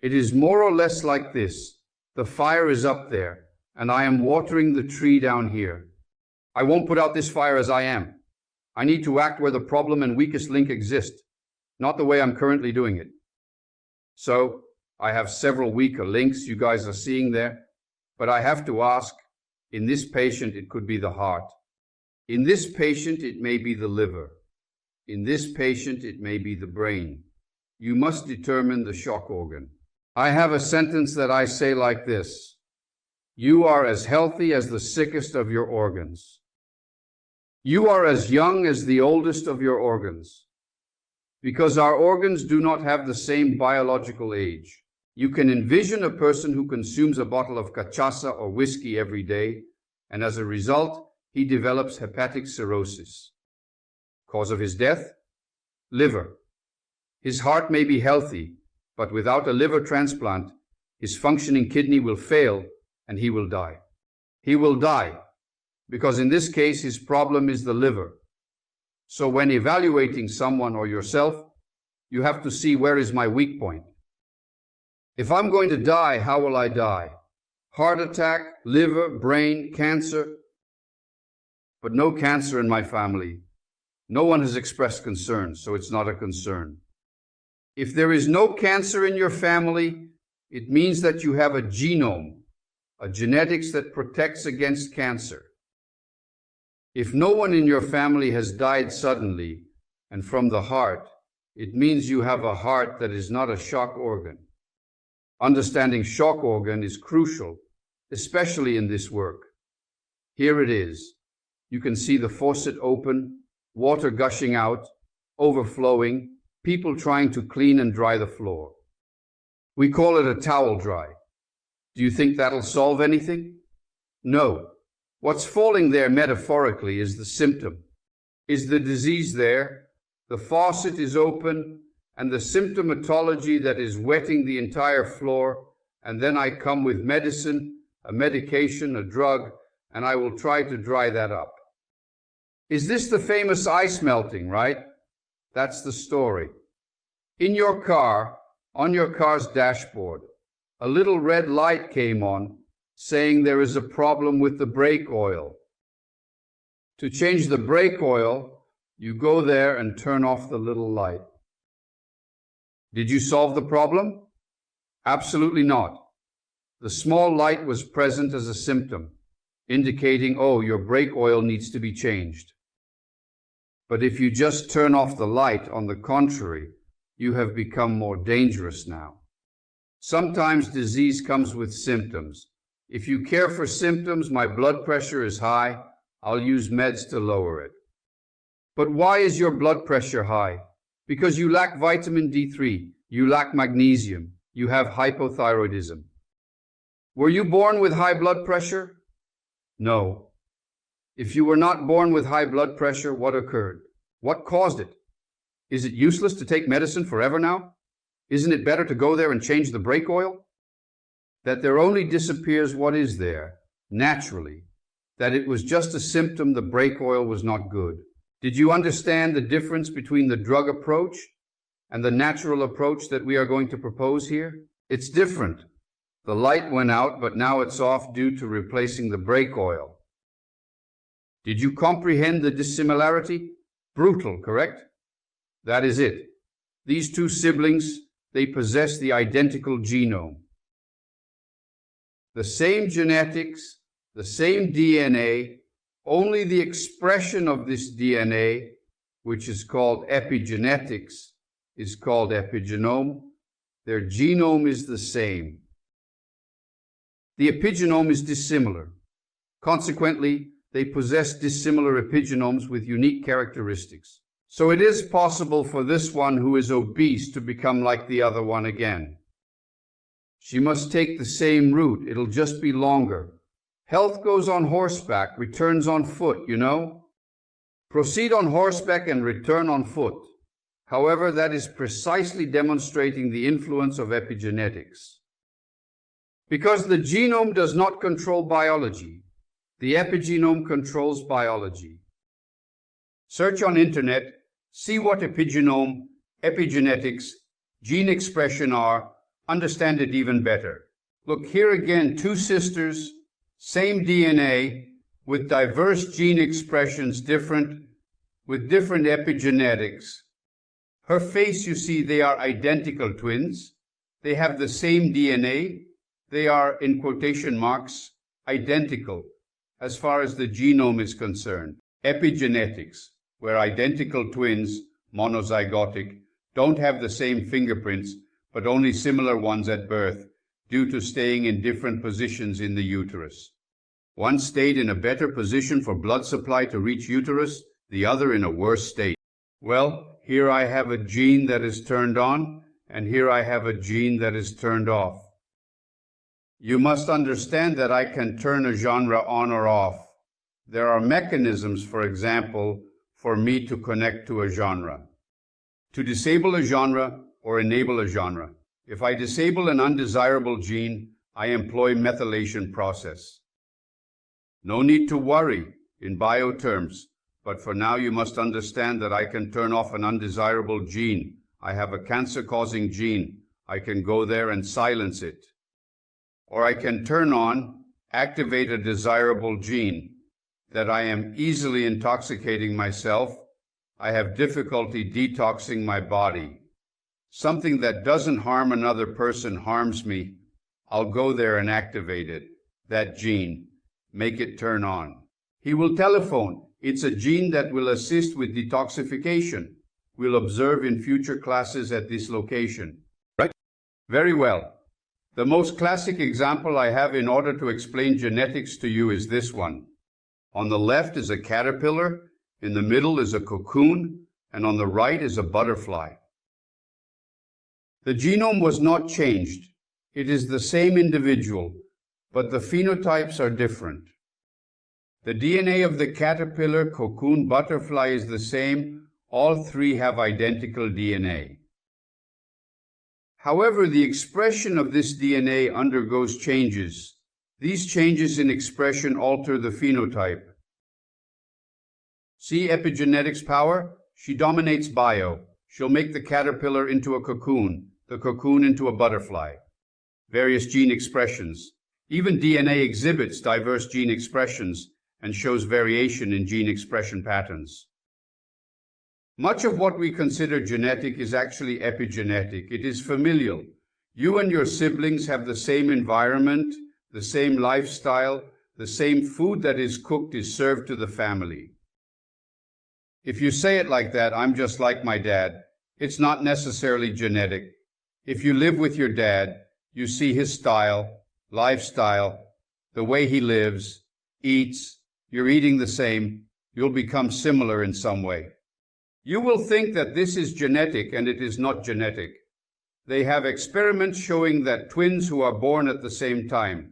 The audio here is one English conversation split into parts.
It is more or less like this. The fire is up there, and I am watering the tree down here. I won't put out this fire as I am. I need to act where the problem and weakest link exist, not the way I'm currently doing it. So, I have several weaker links you guys are seeing there, but I have to ask, in this patient it could be the heart. In this patient it may be the liver. In this patient it may be the brain. You must determine the shock organ. I have a sentence that I say like this: you are as healthy as the sickest of your organs. You are as young as the oldest of your organs, because our organs do not have the same biological age. You can envision a person who consumes a bottle of cachaça or whiskey every day, and as a result, he develops hepatic cirrhosis. Cause of his death? Liver. His heart may be healthy, but without a liver transplant, his functioning kidney will fail and he will die. He will die because in this case his problem is the liver. So when evaluating someone or yourself, you have to see, where is my weak point? If I'm going to die, how will I die? Heart attack, liver, brain, cancer? But no cancer in my family. No one has expressed concern, so it's not a concern. If there is no cancer in your family, it means that you have a genome, a genetics that protects against cancer. If no one in your family has died suddenly and from the heart, it means you have a heart that is not a shock organ. Understanding shock organ is crucial, especially in this work. Here it is. You can see the faucet open, water gushing out, overflowing, people trying to clean and dry the floor. We call it a towel dry. Do you think that'll solve anything? No. What's falling there metaphorically is the symptom. Is the disease there? The faucet is open, and the symptomatology that is wetting the entire floor, and then I come with medicine, a medication, a drug, and I will try to dry that up. Is this the famous ice melting, right? That's the story. In your car, on your car's dashboard, a little red light came on saying there is a problem with the brake oil. To change the brake oil, you go there and turn off the little light. Did you solve the problem? Absolutely not. The small light was present as a symptom, indicating, oh, your brake oil needs to be changed. But if you just turn off the light, on the contrary, you have become more dangerous now. Sometimes disease comes with symptoms. If you care for symptoms, my blood pressure is high, I'll use meds to lower it. But why is your blood pressure high? Because you lack vitamin D3, you lack magnesium, you have hypothyroidism. Were you born with high blood pressure? No. If you were not born with high blood pressure, what occurred? What caused it? Is it useless to take medicine forever now? Isn't it better to go there and change the brake oil? That there only disappears what is there, naturally. That it was just a symptom the brake oil was not good. Did you understand the difference between the drug approach and the natural approach that we are going to propose here? It's different. The light went out, but now it's off due to replacing the brake oil. Did you comprehend the dissimilarity? Brutal, correct? That is it. These two siblings, they possess the identical genome. The same genetics, the same DNA, only the expression of this DNA, which is called epigenetics, is called epigenome. Their genome is the same. The epigenome is dissimilar. Consequently, they possess dissimilar epigenomes with unique characteristics. So it is possible for this one who is obese to become like the other one again. She must take the same route, it'll just be longer. Health goes on horseback, returns on foot, you know? Proceed on horseback and return on foot. However, that is precisely demonstrating the influence of epigenetics. Because the genome does not control biology, the epigenome controls biology. Search on internet, see what epigenome, epigenetics, gene expression are, understand it even better. Look, here again, two sisters, same DNA, with diverse gene expressions, with different epigenetics. Her face, you see, they are identical twins. They have the same DNA. They are, in quotation marks, identical as far as the genome is concerned. Epigenetics, where identical twins, monozygotic, don't have the same fingerprints, but only similar ones at birth, due to staying in different positions in the uterus. One stayed in a better position for blood supply to reach uterus, the other in a worse state. Well, here I have a gene that is turned on, and here I have a gene that is turned off. You must understand that I can turn a genre on or off. There are mechanisms, for example, for me to connect to a genre. To disable a genre or enable a genre. If I disable an undesirable gene, I employ methylation process. No need to worry in bio terms, but for now you must understand that I can turn off an undesirable gene. I have a cancer-causing gene. I can go there and silence it. Or I can turn on, activate a desirable gene, that I am easily intoxicating myself. I have difficulty detoxing my body. Something that doesn't harm another person harms me. I'll go there and activate it, that gene, make it turn on. He will telephone. It's a gene that will assist with detoxification. We'll observe in future classes at this location. Right? Very well. The most classic example I have in order to explain genetics to you is this one. On the left is a caterpillar, in the middle is a cocoon, and on the right is a butterfly. The genome was not changed. It is the same individual, but the phenotypes are different. The DNA of the caterpillar, cocoon, butterfly is the same. All three have identical DNA. However, the expression of this DNA undergoes changes. These changes in expression alter the phenotype. See epigenetics power? She dominates bio. She'll make the caterpillar into a cocoon, the cocoon into a butterfly. Various gene expressions. Even DNA exhibits diverse gene expressions and shows variation in gene expression patterns. Much of what we consider genetic is actually epigenetic. It is familial. You and your siblings have the same environment, the same lifestyle, the same food that is cooked is served to the family. If you say it like that, I'm just like my dad, it's not necessarily genetic. If you live with your dad, you see his style, lifestyle, the way he lives, eats, you're eating the same, you'll become similar in some way. You will think that this is genetic, and it is not genetic. They have experiments showing that twins who are born at the same time,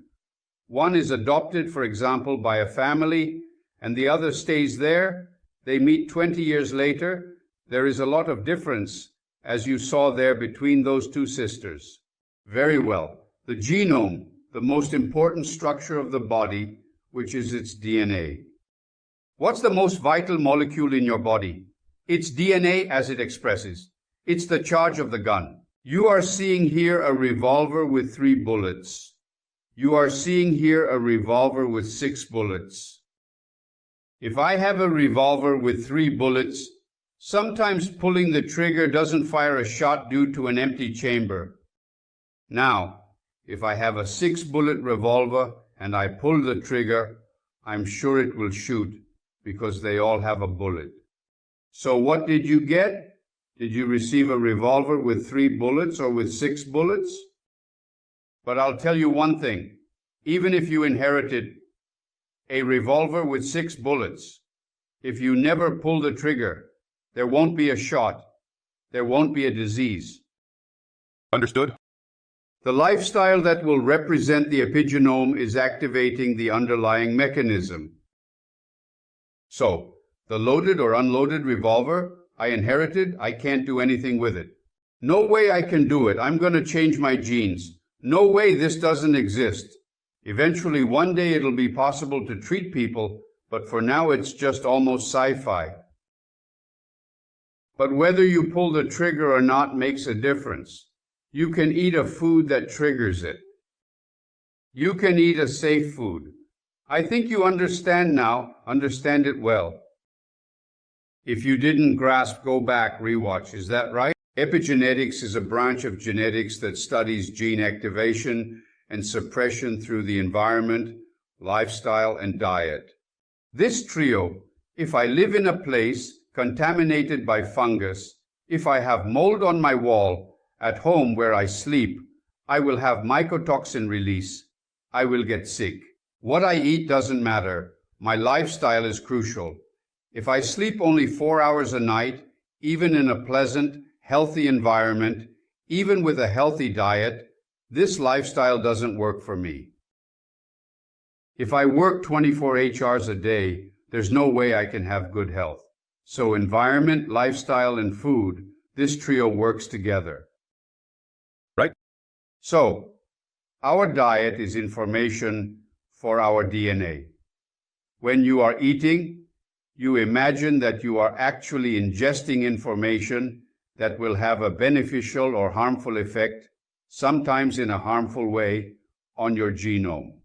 one is adopted, for example, by a family, and the other stays there. They meet 20 years later. There is a lot of difference, as you saw there, between those two sisters. Very well. The genome, the most important structure of the body, which is its DNA. What's the most vital molecule in your body? It's DNA as it expresses. It's the charge of the gun. You are seeing here a revolver with 3 bullets. You are seeing here a revolver with 6 bullets. If I have a revolver with 3 bullets, sometimes pulling the trigger doesn't fire a shot due to an empty chamber. Now, if I have a 6-bullet revolver and I pull the trigger, I'm sure it will shoot because they all have a bullet. So what did you get? Did you receive a revolver with 3 bullets or with 6 bullets? But I'll tell you one thing. Even if you inherited a revolver with 6 bullets, if you never pull the trigger, there won't be a shot. There won't be a disease. Understood? The lifestyle that will represent the epigenome is activating the underlying mechanism. So, the loaded or unloaded revolver I inherited, I can't do anything with it. No way I can do it. I'm going to change my genes. No way this doesn't exist. Eventually, one day it'll be possible to treat people, but for now it's just almost sci-fi. But whether you pull the trigger or not makes a difference. You can eat a food that triggers it. You can eat a safe food. I think you understand now, understand it well. If you didn't grasp, go back, rewatch, is that right? Epigenetics is a branch of genetics that studies gene activation and suppression through the environment, lifestyle, and diet. This trio, if I live in a place contaminated by fungus, if I have mold on my wall, at home where I sleep, I will have mycotoxin release. I will get sick. What I eat doesn't matter. My lifestyle is crucial. If I sleep only 4 hours a night, even in a pleasant, healthy environment, even with a healthy diet, this lifestyle doesn't work for me. If I work 24 hours a day, there's no way I can have good health. So environment, lifestyle, and food, this trio works together. Right? So, our diet is information for our DNA. When you are eating, you imagine that you are actually ingesting information that will have a beneficial or harmful effect, sometimes in a harmful way, on your genome.